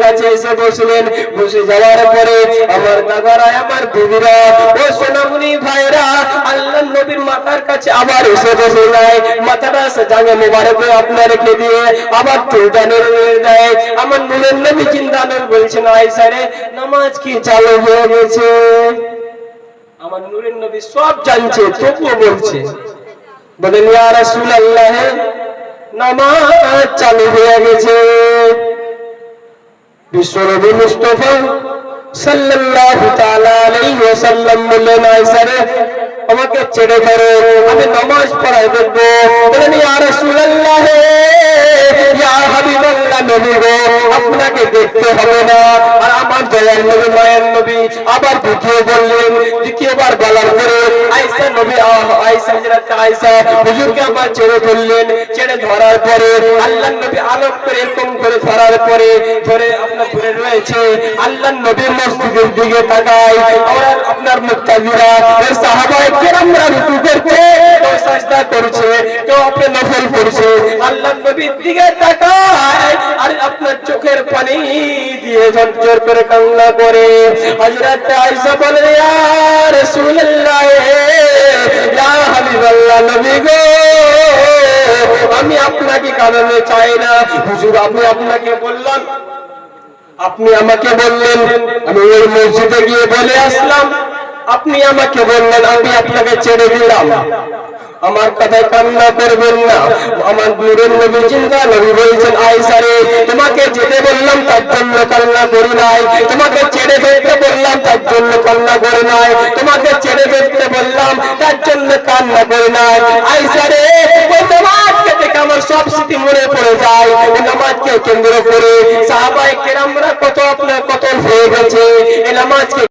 কাছে এসে বসলেন। বসে যাওয়ার পরে আমার দাদারা, আমার দিদিরা, ও সোনামণি ভাইরা আল্লাহ নবীর মাথার কাছে আবার এসে বসে যায়। মাথাটা জাগে মোবারকে আপনার রেখে দিয়ে আবার চুলদানের দেয়। আমার নূরের নবী জিন্দানের বলছেন, আয়েশা রে নামাজ কি চালু হয়ে গেছে? আমার নূরের নবী সব জানছে, তবুও বলছে, বলেন ইয়া রাসূলুল্লাহ নামাজ চালু হয়ে গেছে। বিশ্বনবী মুস্তাফা সাল্লাল্লাহু তাআলা আলাইহি ওয়াসাল্লাম বললেন, আয়েশা রে আমাকে ছেড়ে করো, আমি নামাজ পড়াই দেব। বলেন ইয়া রাসূলুল্লাহ ইয়া হাবিবাল্লাহ নবী গো, আপনাকে দেখতে হবে না। আর আমার দয়াল নবী মায়ের নবী আবার দ্বিতীয়বার বলার পরে আয়েশা নবী আয়েশা হযরত আয়েশা হুজুরকে আবার ছেড়ে ধরলেন। ছেড়ে ধরার পরে আল্লাহর নবী আলোক করে এরকম করে ধরার পরে ধরে আপনার ধরে রয়েছে। আল্লাহর নবীর মসজিদের দিকে তাকায়। আর আপনার মুত্তাজিরা সাহাবায়ে কেরামরা রুকু করছে, কেউ সাজদা করছে, কেউ আপনি নফল পড়ছে। আল্লাহর নবীর দিকে তাকায় আর আপনার চোখের পানি দিয়ে ঝরঝর করে কান্না করে। হযরত আয়েশা বলে, ইয়া রাসূলুল্লাহ ইয়া হাবিবাল্লাহ নবী গো, আমি আপনাকে কাঁদাতে চাই না। হুজুর আমি আপনাকে বললাম, আপনি আমাকে বললেন, আমি ওই মসজিদে গিয়ে বলে আসলাম, আপনি আমাকে বললেন, আমি আপনাকে ছেড়ে দিলাম। আমার কথায় কান্না করবেন না। আমার নূরের নবী জিন্দা নবী বলছেন, আয়েশা রে তোমাকে যেতে বললাম তার জন্য কান্না করি নাই, তোমাকে ছেড়ে ফেলতে বললাম তার জন্য কান্না করি নাই, তোমাকে ছেড়ে ফেলতে বললাম তার জন্য কান্না করি নাই। আয়েশা রে ওই নামাজকে দেখে আমার সব স্মৃতি মনে পড়ে যায়। ওই নামাজকে কেন্দ্র করে সাহাবায়ে কেরামরা কত আপনার কত হয়ে গেছে। এই নামাজকে